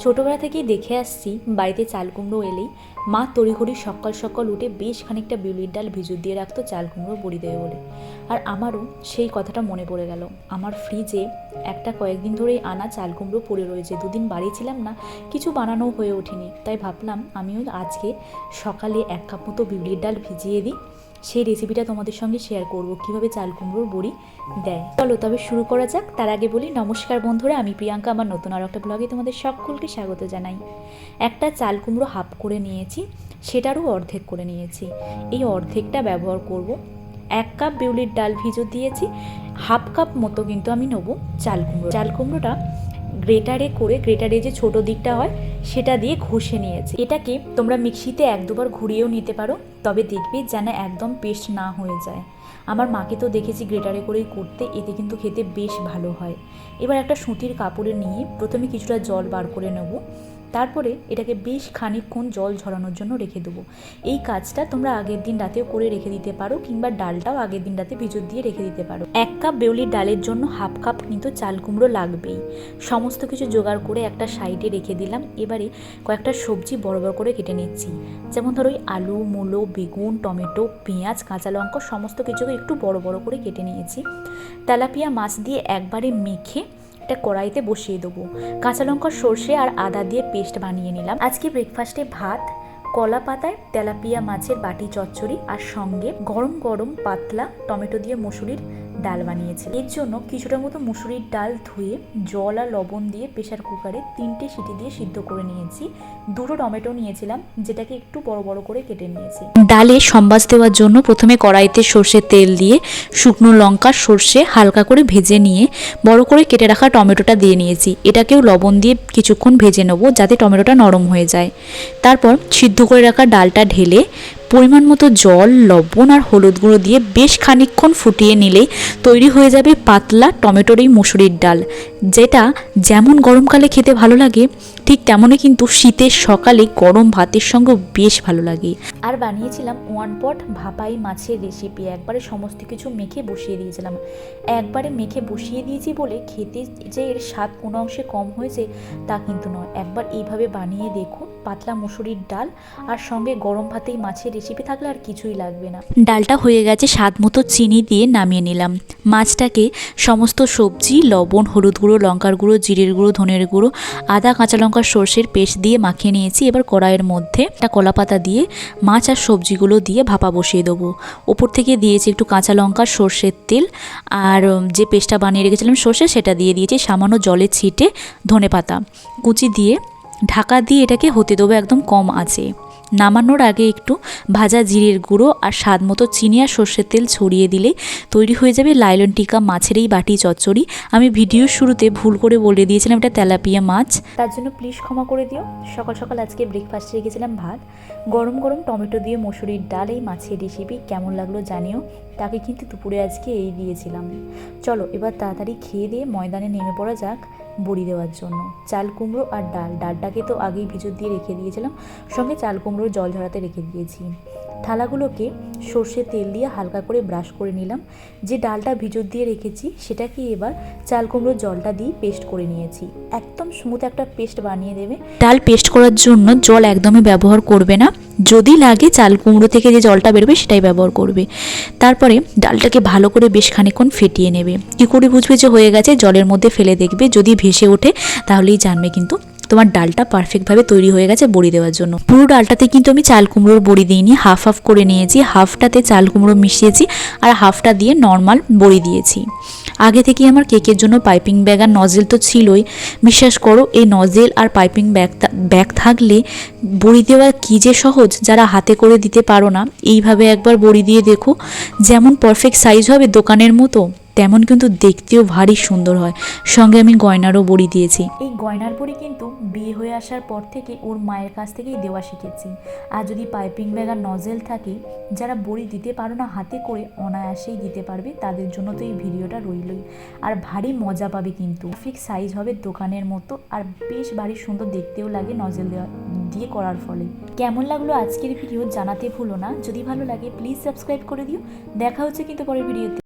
ছোটোবেলা থেকেই দেখে আসছি বাড়িতে চাল কুমড়ো এলেই মা তড়িঘড়ি সকাল সকাল উঠে বেশ খানিকটা বিউলির ডাল ভিজু দিয়ে রাখতো চাল কুমড়ো বড়ি দেবে বলে। আর আমারও সেই কথাটা মনে পড়ে গেল। আমার ফ্রিজে একটা কয়েকদিন ধরেই আনা চাল কুমড়ো পড়ে রয়েছে। দুদিন বাড়ি ছিলাম না, কিছু বানানোও হয়ে ওঠেনি, তাই ভাবলাম আমিও আজকে সকালে 1 কাপ মতো বিউলির ডাল ভিজিয়ে দিই। সেই রেসিপিটা তোমাদের সঙ্গে শেয়ার করব, কীভাবে চাল কুমড়োর বড়ি দেয়। চলো তবে শুরু করা যাক। তার আগে বলি, নমস্কার বন্ধুরা, আমি প্রিয়াঙ্কা। আমার নতুন আর একটা ব্লগে তোমাদের সকলকে স্বাগত জানাই। একটা চাল কুমড়ো হাফ করে নিয়েছি, সেটারও অর্ধেক করে নিয়েছি। এই অর্ধেকটা ব্যবহার করব। 1 কাপ বিউলির ডাল ভিজো দিয়েছি, হাফ কাপ মতো কিন্তু আমি নেবো চাল কুমড়োটা গ্রেটারে যে ছোট দিকটা হয় সেটা দিয়ে ঘষে নিয়েছি। এটাকে তোমরা মিক্সিতে 1-2 বার ঘুরিয়েও নিতে পারো, তবে দেখবে যেন একদম পেস্ট না হয়ে যায়। আমার মাকে তো দেখেছি গ্রেটারে করেই করতে, এতে কিন্তু খেতে বেশ ভালো হয়। এবার একটা সুতির কাপড়ে নিয়ে প্রথমে কিছুটা জল বার করে নেব, তারপরে এটাকে বেশ খানিকক্ষণ জল ঝরানোর জন্য রেখে দেবো। এই কাজটা তোমরা আগের দিন রাতেও করে রেখে দিতে পারো, কিংবা ডালটাও আগের দিন রাতে ভিজো দিয়ে রেখে দিতে পারো। 1 কাপ বিউলির ডালের জন্য হাফ কাপ কিন্তু চাল কুমড়ো লাগবেই। সমস্ত কিছু জোগাড় করে একটা সাইডে রেখে দিলাম। এবারে কয়েকটা সবজি বড় বড় করে কেটে নিচ্ছি, যেমন ধরো আলু, মূলো, বেগুন, টমেটো, পেঁয়াজ, কাঁচা লঙ্কা সমস্ত কিছুকে একটু বড় বড় করে কেটে নিয়েছি। তেলাপিয়া মাছ দিয়ে একবারে মেখে একটা কড়াইতে বসিয়ে দেবো। কাঁচা লঙ্কা, সর্ষে আর আদা দিয়ে পেস্ট বানিয়ে নিলাম। আজকে ব্রেকফাস্টে ভাত, কলা পাতায় তেলাপিয়া মাছের বাটি চচ্চড়ি, আর সঙ্গে গরম গরম পাতলা টমেটো দিয়ে মসুরির ডাল বানিয়েছি। এর জন্য কিছুটা মতো মসুরির ডাল ধুয়ে জল আর লবণ দিয়ে প্রেশার কুকারে 3টে সিটি দিয়ে সিদ্ধ করে নিয়েছি। 2টো টমেটো নিয়েছিলাম, যেটাকে একটু বড় বড় করে কেটে নিয়েছি। ডালে সম্বাস দেওয়ার জন্য প্রথমে কড়াইতে সর্ষের তেল দিয়ে শুকনো লঙ্কা, সর্ষে হালকা করে ভেজে নিয়ে বড় করে কেটে রাখা টমেটোটা দিয়ে নিয়েছি। এটাকেও লবণ দিয়ে কিছুক্ষণ ভেজে নেব, যাতে টমেটোটা নরম হয়ে যায়। তারপর সিদ্ধ করে রাখা ডালটা ঢেলে পরিমাণ মতো জল, লবণ আর হলুদ গুঁড়ো দিয়ে বেশ খানিকক্ষণ ফুটিয়ে নিলেই তৈরি হয়ে যাবে পাতলা টমেটোর এই মসুরির ডাল, যেটা যেমন গরমকালে খেতে ভালো লাগে ঠিক তেমনই কিন্তু শীতের সকালে গরম ভাতের সঙ্গে বেশ ভালো লাগে। আর বানিয়েছিলাম 1 পট ভাপাই মাছের রেসিপি। একবারে সমস্ত কিছু মেখে বসিয়ে দিয়েছিলাম। একবারে মেখে বসিয়ে দিয়েছি বলে খেতে যে এর স্বাদ কোনো অংশে কম হয়েছে তা কিন্তু নয়। একবার এইভাবে বানিয়ে দেখুন। পাতলা মসুরির ডাল আর সঙ্গে গরম ভাতেই মাছের রেসিপি থাকলে আর কিছুই লাগবে না। ডালটা হয়ে গেছে, স্বাদ মতো চিনি দিয়ে নামিয়ে নিলাম। মাছটাকে সমস্ত সবজি, লবণ, হলুদ গুঁড়ো, লঙ্কার গুঁড়ো, জিরের গুঁড়ো, ধনের গুঁড়ো, আদা, কাঁচা লঙ্কা, সর্ষের পেস্ট দিয়ে মাখিয়ে নিয়েছি। এবার কড়াইয়ের মধ্যে একটা কলা পাতা দিয়ে মাছ আর সবজিগুলো দিয়ে ভাপা বসিয়ে দেবো। ওপর থেকে দিয়েছি একটু কাঁচা লঙ্কা, সর্ষের তেল, আর যে পেস্টটা বানিয়ে রেখেছিলাম সর্ষে, সেটা দিয়ে দিয়েছি। সামান্য জলে ছিটে ধনে পাতা কুচি দিয়ে ঢাকা দিয়ে এটাকে হতে দেবো একদম কম আঁচে। নামানোর আগে একটু ভাজা জিরের গুঁড়ো আর স্বাদ মতো চিনি আর সর্ষের তেল ছড়িয়ে দিলে তৈরি হয়ে যাবে লাইলন টিকা মাছের এই বাটি চচ্চড়ি। আমি ভিডিওর শুরুতে ভুল করে বলে দিয়েছিলাম এটা তেলাপিয়া মাছ, তার জন্য প্লিজ ক্ষমা করে দিও। সকাল সকাল আজকে ব্রেকফাস্টে রেখেছিলাম ভাত, গরম গরম টমেটো দিয়ে মসুরির ডাল, এই মাছের রেসিপি কেমন লাগলো জানিও। তাকে কিন্তু দুপুরে আজকে এই দিয়েছিলাম। চলো এবার তাড়াতাড়ি খেয়ে দিয়ে ময়দানে নেমে পড়া যাক বড়ি দেওয়ার জন্য। চাল কুমড়ো আর ডালটাকে তো আগেই ভিজো দিয়ে রেখে দিয়েছিলাম, সঙ্গে চাল কুমড়োর জল ঝরাতে রেখে দিয়েছি। থালাগুলোকে সর্ষের তেল দিয়ে হালকা করে ব্রাশ করে নিলাম। যে ডালটা ভিজো দিয়ে রেখেছি সেটাকে এবার চাল কুমড়োর জলটা দিয়ে পেস্ট করে নিয়েছি। একদম স্মুথ একটা পেস্ট বানিয়ে দেবে। ডাল পেস্ট করার জন্য জল একদমই ব্যবহার করবে না, যদি লাগে চাল কুমড়ো থেকে যে জলটা বেরোবে সেটাই ব্যবহার করবে। তারপরে ডালটাকে ভালো করে বেশ খানিকক্ষণ ফেটিয়ে নেবে। কী করে বুঝবে যে হয়ে গেছে? জলের মধ্যে ফেলে দেখবে, যদি ভেসে ওঠে তাহলেই জানবে কিন্তু তোমার ডালটা পারফেক্টভাবে তৈরি হয়ে গেছে বড়ি দেওয়ার জন্য। পুরো ডালটাতে কিন্তু আমি চাল কুমড়োর বড়ি দিইনি, হাফ হাফ করে নিয়েছি। হাফটাতে চাল কুমড়ো মিশিয়েছি আর হাফটা দিয়ে নর্মাল বড়ি দিয়েছি। আগে থেকেই আমার কেকের জন্য পাইপিং ব্যাগ আর নজেল তো ছিলই। বিশ্বাস করো, এই নজেল আর পাইপিং ব্যাগ থাকলে বড়ি দেওয়া কী যে সহজ। যারা হাতে করে দিতে পারো না, এইভাবে একবার বড়ি দিয়ে দেখো, যেমন পারফেক্ট সাইজ হবে দোকানের মতো, তেমন কিন্তু দেখতেও ভারী সুন্দর হয়। সঙ্গে আমি গয়নারও বড়ি দিয়েছি। এই গয়নার বড়ি কিন্তু বিয়ে হয়ে আসার পর থেকে ওর মায়ের কাছ থেকেই দেওয়া শিখেছি। আর যদি পাইপিং ব্যাগ আর নজেল থাকে, যারা বড়ি দিতে পারো না হাতে করে, অনায়াসেই দিতে পারবে, তাদের জন্য তো এই ভিডিওটা রইলই। আর ভারী মজা পাবে কিন্তু। ফিক্স সাইজ হবে দোকানের মতো, আর বেশ ভারী সুন্দর দেখতেও লাগে নজেল দেওয়া দিয়ে করার ফলে। কেমন লাগলো আজকের ভিডিও জানাতে ভুলো না। যদি ভালো লাগে প্লিজ সাবস্ক্রাইব করে দিও। দেখা হচ্ছে কিন্তু পরের ভিডিওতে।